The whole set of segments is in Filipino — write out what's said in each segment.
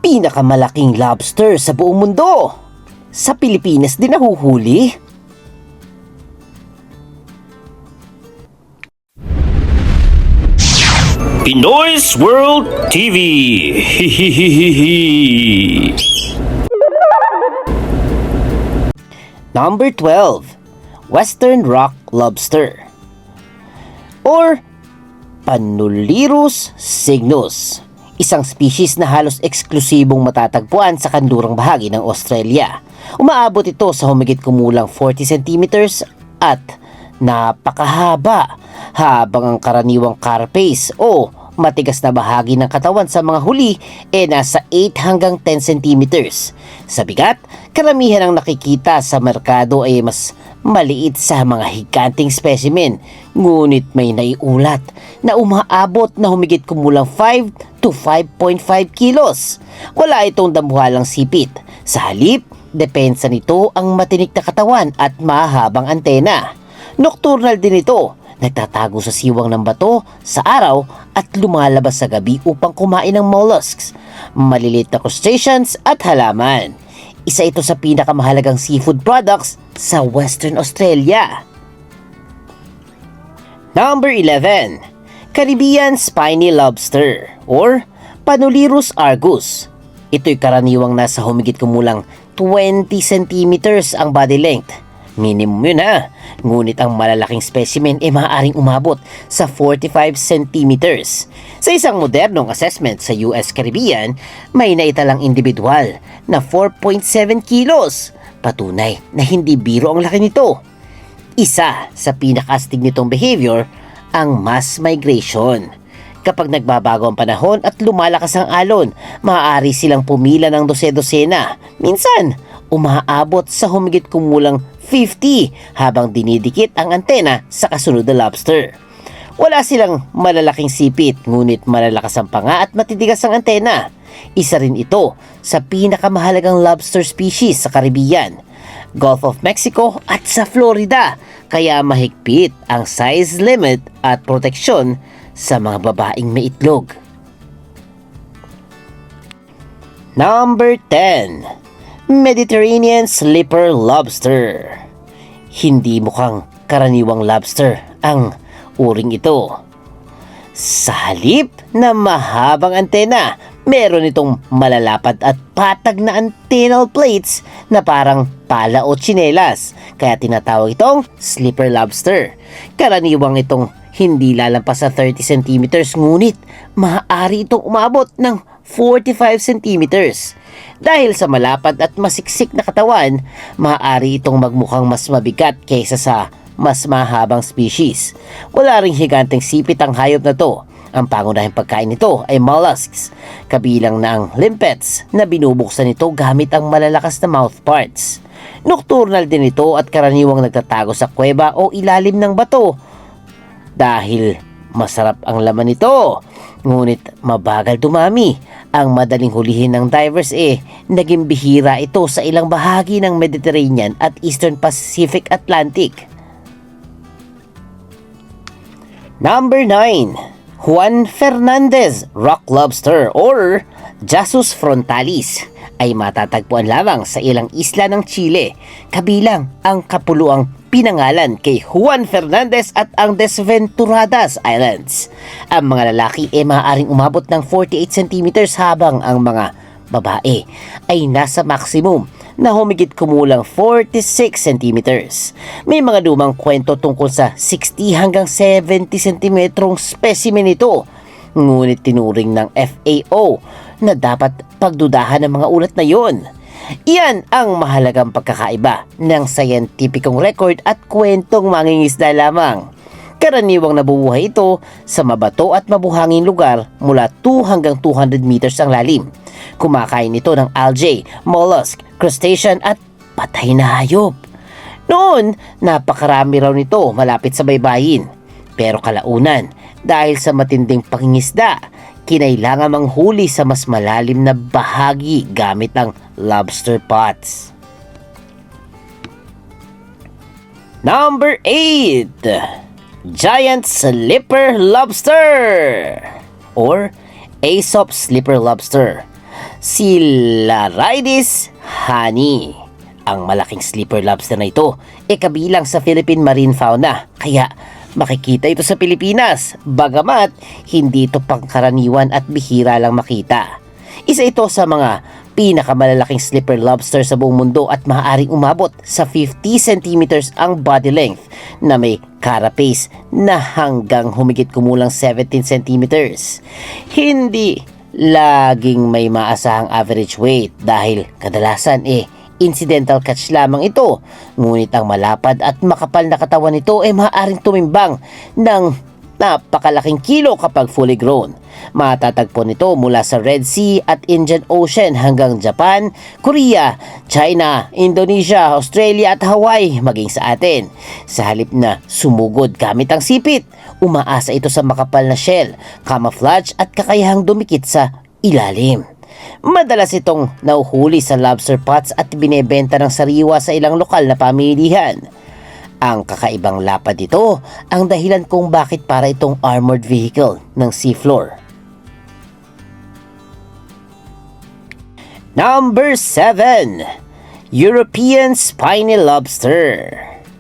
Pinakamalaking lobster sa buong mundo. Sa Pilipinas din nahuhuli. Pinoy's World TV. Number 12. Western Rock Lobster or Panulirus cygnus. Isang species na halos eksklusibong matatagpuan sa kanlurang bahagi ng Australia. Umaabot ito sa humigit kumulang 40 centimeters at napakahaba, habang ang karaniwang carapace o matigas na bahagi ng katawan sa mga huli nasa 8 hanggang 10 centimeters. Sa bigat, karamihan ang nakikita sa merkado ay mas maliit sa mga higanting specimen, ngunit may naiulat na umaabot na humigit kumulang 5 to 5.5 kilos. Wala itong dambuhalang sipit. Sa halip, depensa nito ang matinik na katawan at mahabang antena. Nocturnal din ito, nagtatago sa siwang ng bato sa araw at lumalabas sa gabi upang kumain ng mollusks, maliliit na crustaceans at halaman. Isa ito sa pinakamahalagang seafood products sa Western Australia. Number 11. Caribbean Spiny Lobster or Panulirus argus. Ito'y karaniwang nasa humigit kumulang 20 centimeters ang body length. Minimum yun ha. Ngunit ang malalaking specimen ay maaaring umabot sa 45 centimeters. Sa isang modernong assessment sa US Caribbean, may naitalang individual na 4.7 kilos. Patunay na hindi biro ang laki nito. Isa sa pinakastig nitong behavior, ang mass migration. Kapag nagbabago ang panahon at lumalakas ang alon, maaari silang pumila ng dose-dosena. Minsan, umaabot sa humigit kumulang 50 habang dinidikit ang antena sa kasunod na lobster. Wala silang malalaking sipit, ngunit malalakas ang panga at matitigas ang antena. Isa rin ito sa pinakamahalagang lobster species sa Caribbean, Gulf of Mexico at sa Florida, kaya mahigpit ang size limit at proteksyon sa mga babaeng may itlog. Number 10. Mediterranean Slipper Lobster. Hindi mukhang karaniwang lobster ang uring ito. Sa halip na mahabang antena, meron itong malalapad at patag na antennal plates na parang pala o tsinelas, kaya tinatawag itong slipper lobster. Karaniwang itong hindi lalampas sa 30 centimeters, ngunit maaari itong umabot ng 45 centimeters. Dahil sa malapad at masiksik na katawan, maaari itong magmukhang mas mabigat kaysa sa mas mahabang species. Wala ring higanteng sipit ang hayop na to. Ang pangunahing pagkain nito ay mollusks, kabilang na ang limpets na binubuksan nito gamit ang malalakas na mouth parts. Nocturnal din ito at karaniwang nagtatago sa kuweba o ilalim ng bato. Dahil masarap ang laman nito, ngunit mabagal dumami. Ang madaling hulihin ng divers naging bihira ito sa ilang bahagi ng Mediterranean at Eastern Pacific Atlantic. Number 9. Juan Fernandez Rock Lobster or Jassus frontalis ay matatagpuan lamang sa ilang isla ng Chile, kabilang ang kapuluang pinangalan kay Juan Fernandez at ang Desventuradas Islands. Ang mga lalaki maaaring umabot ng 48 centimeters habang ang mga babae ay nasa maximum na humigit kumulang 46 centimeters. May mga lumang kwento tungkol sa 60 hanggang 70 centimetrong specimen ito, ngunit tinuring ng FAO na dapat pagdudahan ng mga ulat na yon. Iyan ang mahalagang pagkakaiba ng scientificong record at kwentong mangingisda lamang. Karaniwang nabubuhay ito sa mabato at mabuhanging lugar mula 2 hanggang 200 meters ang lalim. Kumakain ito ng algae, mollusk, crustacean at patay na hayop. Noon, napakarami raw nito malapit sa baybayin. Pero kalaunan, dahil sa matinding pangingisda, kinailangan manghuli sa mas malalim na bahagi gamit ang lobster pots. Number 8. Giant Slipper Lobster or Aesop Slipper Lobster. si Laridis hani. Ang malaking sleeper lobster na ito ay kabilang sa Philippine marine fauna, kaya makikita ito sa Pilipinas, bagamat hindi ito pangkaraniwan at bihira lang makita. Isa ito sa mga pinakamalalaking sleeper lobster sa buong mundo at maaaring umabot sa 50 centimeters ang body length na may carapace na hanggang humigit kumulang 17 centimeters. Hindi laging may maasahang average weight dahil kadalasan incidental catch lamang ito, ngunit ang malapad at makapal na katawan nito ay maaaring tumimbang ng napakalaking kilo kapag fully grown. Matatagpo nito mula sa Red Sea at Indian Ocean hanggang Japan, Korea, China, Indonesia, Australia at Hawaii, maging sa atin. Sa halip na sumugod gamit ang sipit, umaasa ito sa makapal na shell, camouflage at kakayahang dumikit sa ilalim. Madalas itong nauhuli sa lobster pots at binebenta ng sariwa sa ilang lokal na pamilihan. Ang kakaibang lapad nito ang dahilan kung bakit para itong armored vehicle ng seafloor. Number 7. European Spiny Lobster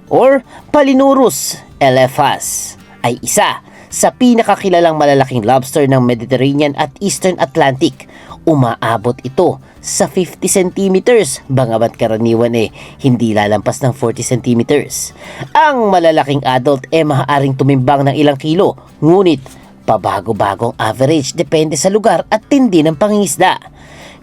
or Palinurus elephas ay isa sa pinakakilalang malalaking lobster ng Mediterranean at Eastern Atlantic. Umaabot ito sa 50 centimeters, bagamat karaniwan hindi lalampas ng 40 centimeters. Ang malalaking adult maaaring tumimbang ng ilang kilo, ngunit pabago-bagong average depende sa lugar at tindi ng pangingisda.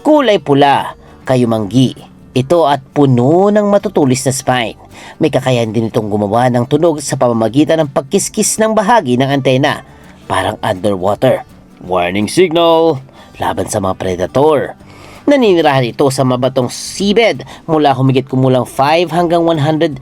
Kulay pula, kayumanggi ito at puno ng matutulis na spine. May kakayahan din itong gumawa ng tunog sa pamamagitan ng pagkiskis ng bahagi ng antena, parang underwater warning signal laban sa mga predator. Naninirahan ito sa mabatong seabed mula humigit kumulang 5 hanggang 160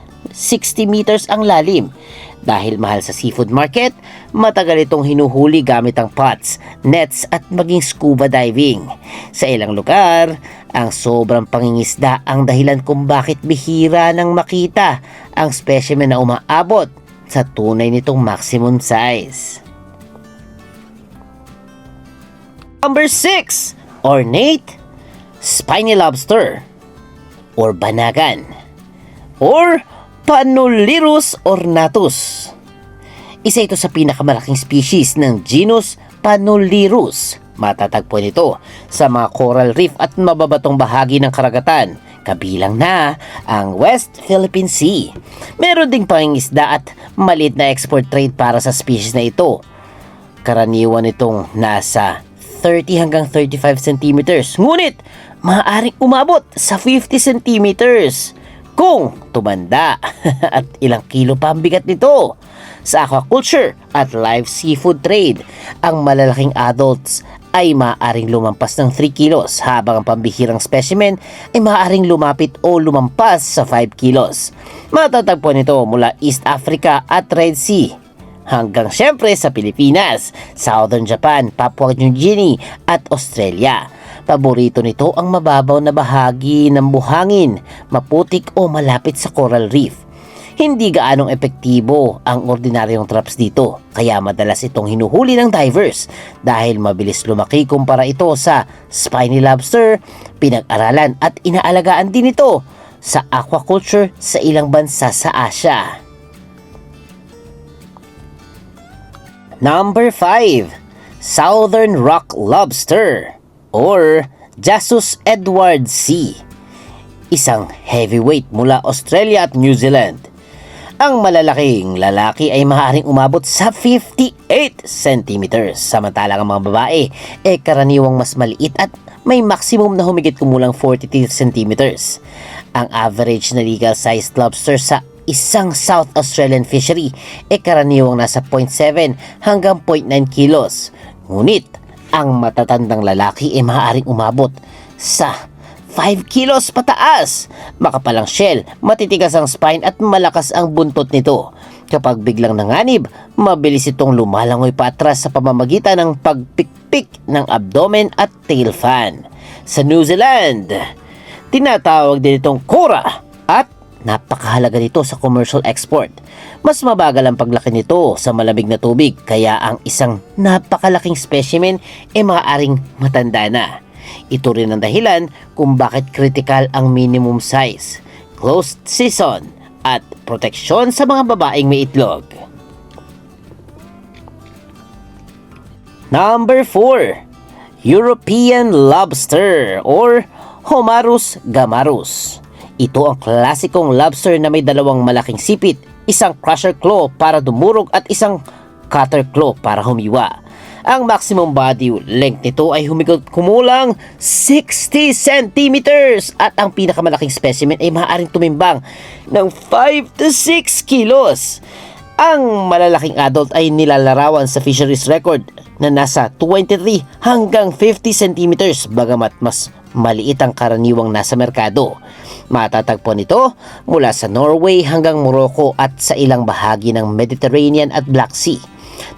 meters ang lalim. Dahil mahal sa seafood market, matagal itong hinuhuli gamit ang pots, nets at maging scuba diving. Sa ilang lugar, ang sobrang pangingisda ang dahilan kung bakit bihira nang makita ang specimen na umaabot sa tunay nitong maximum size. Number 6. Ornate Spiny Lobster or Banagan or Panulirus ornatus. Isa ito sa pinakamalaking species ng genus Panulirus. Matatagpuan ito sa mga coral reef at mababatong bahagi ng karagatan, kabilang na ang West Philippine Sea. Meron ding pangingisda at maliit na export trade para sa species na ito. Karaniwan itong nasa 30 hanggang 35 centimeters, ngunit maaaring umabot sa 50 centimeters kung tumanda at ilang kilo pa ang bigat nito. Sa aquaculture at live seafood trade, ang malalaking adults ay maaaring lumampas ng 3 kilos habang ang pambihirang specimen ay maaaring lumapit o lumampas sa 5 kilos. Matatagpuan ito mula East Africa at Red Sea hanggang syempre sa Pilipinas, Southern Japan, Papua New Guinea at Australia. Paborito nito ang mababaw na bahagi ng buhangin, maputik o malapit sa coral reef. Hindi gaanong epektibo ang ordinaryong traps dito, kaya madalas itong hinuhuli ng divers dahil mabilis lumaki kumpara ito sa spiny lobster. Pinag-aralan at inaalagaan din ito sa aquaculture sa ilang bansa sa Asia. Number 5. Southern Rock Lobster or Jesus Edward C. Isang heavyweight mula Australia at New Zealand. Ang malalaking lalaki ay maaaring umabot sa 58 centimeters, samantalang ang mga babae ay karaniwang mas maliit at may maximum na humigit kumulang 42 centimeters. Ang average na legal sized lobster sa isang South Australian fishery ay karaniwang nasa 0.7 hanggang 0.9 kilos. Ngunit, ang matatandang lalaki ay maaaring umabot sa 5 kilos pataas. Makapalang shell, matitigas ang spine at malakas ang buntot nito. Kapag biglang nanganib, mabilis itong lumalangoy paatras sa pamamagitan ng pagpikpik ng abdomen at tail fan. Sa New Zealand, tinatawag din itong kura at napakahalaga nito sa commercial export. Mas mabagal ang paglaki nito sa malamig na tubig, kaya ang isang napakalaking specimen ay maaaring matanda na. Ito rin ang dahilan kung bakit critical ang minimum size, closed season, at proteksyon sa mga babaeng may itlog. Number 4. European lobster or Homarus gamarus. Ito ang klasikong lobster na may dalawang malaking sipit, isang crusher claw para dumurog at isang cutter claw para humiwa. Ang maximum body length nito ay kumulang 60 centimeters at ang pinakamalaking specimen ay maaaring tumimbang ng 5 to 6 kilos. Ang malalaking adult ay nilalarawan sa fisheries record na nasa 23 hanggang 50 centimeters bagamat mas maliit ang karaniwang nasa merkado. Matatagpuan ito mula sa Norway hanggang Morocco at sa ilang bahagi ng Mediterranean at Black Sea.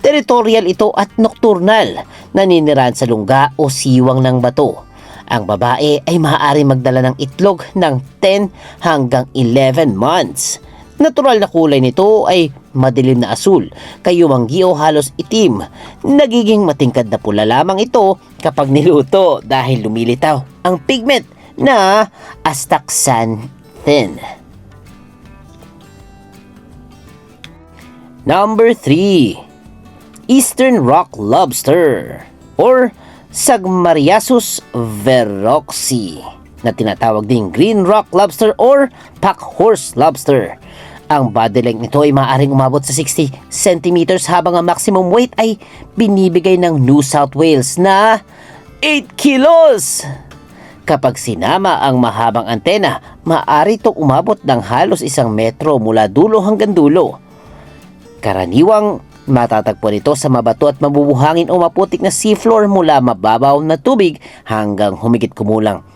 Territorial ito at nocturnal, naninirahan sa lungga o siwang ng bato. Ang babae ay maaari magdala ng itlog ng 10 hanggang 11 months. Natural na kulay nito ay madilim na asul, kayumanggi o halos itim. Nagiging matingkad na pula lamang ito kapag niluto dahil lumilitaw ang pigment na astaxanthin. Number 3. Eastern rock lobster or Sagmariasus verroxi na tinatawag ding green rock lobster or packhorse lobster. Ang body length nito ay maaaring umabot sa 60 centimeters habang ang maximum weight ay binibigay ng New South Wales na 8 kilos. Kapag sinama ang mahabang antena, maaari itong umabot ng halos 1 metro mula dulo hanggang dulo. Karaniwang matatagpuan ito sa mabato at mabubuhangin o maputik na seafloor mula mababaw na tubig hanggang humigit kumulang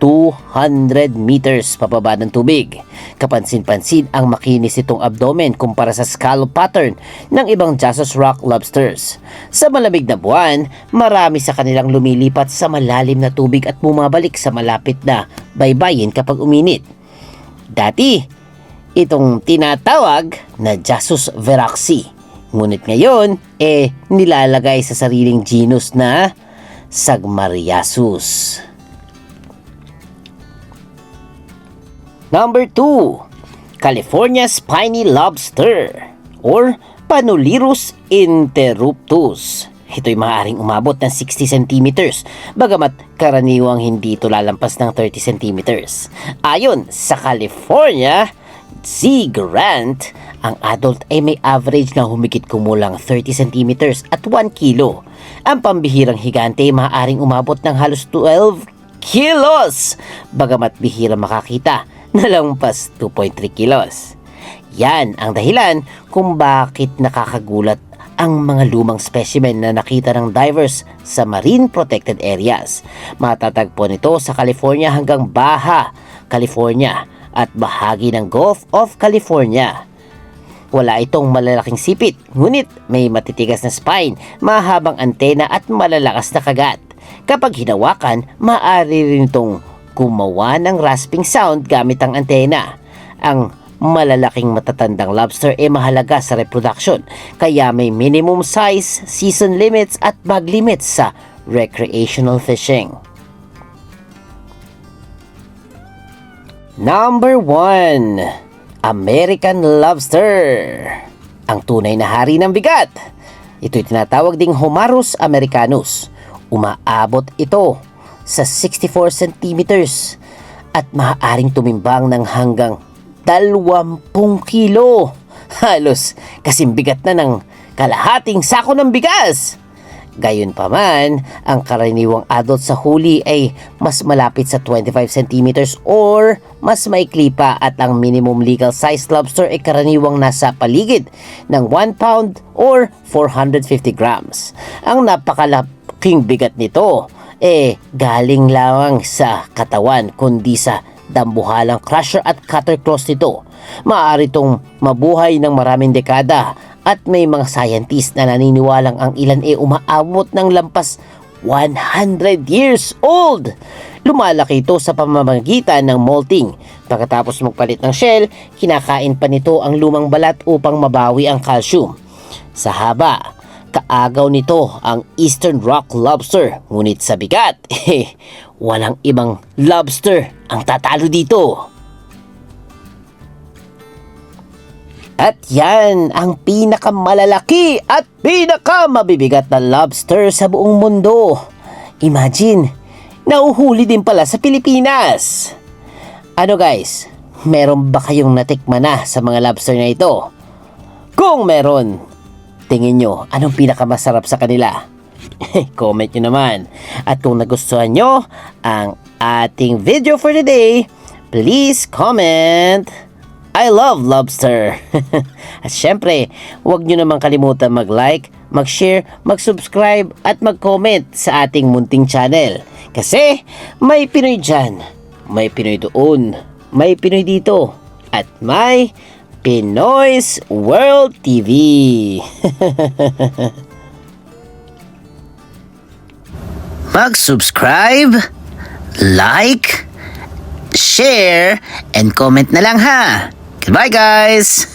200 meters pababa ng tubig. Kapansin-pansin ang makinis itong abdomen kumpara sa scallop pattern ng ibang Jassos rock lobsters. Sa malamig na buwan, marami sa kanilang lumilipat sa malalim na tubig at bumabalik sa malapit na baybayin kapag uminit. Dati, itong tinatawag na Jassos verroxi. Ngunit ngayon, nilalagay sa sariling genus na Sagmariasus. Number 2. California spiny lobster or Panulirus interruptus. Ito'y maaaring umabot ng 60 centimeters, bagamat karaniwang hindi ito lalampas ng 30 centimeters. Ayon sa California Sea Grant, ang adult ay may average na humigit kumulang 30 centimeters at 1 kilo. Ang pambihirang higante ay maaaring umabot ng halos 12 kilos, bagamat bihira makakita na lampas 2.3 kilos. Yan ang dahilan kung bakit nakakagulat ang mga lumang specimen na nakita ng divers sa marine protected areas. Matatagpuan ito sa California hanggang Baja California at bahagi ng Gulf of California. Wala itong malalaking sipit, ngunit may matitigas na spine, mahabang antena at malalakas na kagat. Kapag hinawakan, maaari rin itong gumawa ng rasping sound gamit ang antena. Ang malalaking matatandang lobster ay mahalaga sa reproduction, kaya may minimum size, season limits at bag limits sa recreational fishing. Number 1. American lobster. Ang tunay na hari ng bigat. Ito'y tinatawag ding Homarus americanus. Umaabot ito sa 64 centimeters at maaaring tumimbang ng hanggang 20 kilo. Halos kasing bigat na ng kalahating sako ng bigas. Gayunpaman, ang karaniwang adult sa huli ay mas malapit sa 25 centimeters or mas maikli pa at ang minimum legal size lobster ay karaniwang nasa paligid ng 1 pound or 450 grams. Ang napakalaking bigat nito galing lamang sa katawan kundi sa dambuhalang crusher at cutter claws nito. Maaari itong mabuhay ng maraming dekada at may mga scientist na naniniwalang ang ilan umaabot ng lampas 100 years old. Lumalaki ito sa pamamagitan ng molting. Pagkatapos magpalit ng shell, kinakain pa nito ang lumang balat upang mabawi ang calcium. Sa haba, kaagaw nito ang Eastern Rock Lobster. Ngunit sa bigat, walang ibang lobster ang tatalo dito. At yan ang pinakamalalaki at pinakamabibigat na lobster sa buong mundo. Imagine, nauhuli din pala sa Pilipinas. Ano guys, meron ba kayong natikman na sa mga lobster na ito? Kung meron, tingin nyo anong pinakamasarap sa kanila? Comment nyo naman. At kung nagustuhan nyo ang ating video for today, please comment. I love lobster. At syempre, huwag nyo naman kalimutan mag-like, mag-share, mag-subscribe at mag-comment sa ating munting channel. Kasi may Pinoy dyan, may Pinoy doon, may Pinoy dito, at may Pinoy's World TV. Mag-subscribe, like, share, and comment na lang ha. Goodbye guys!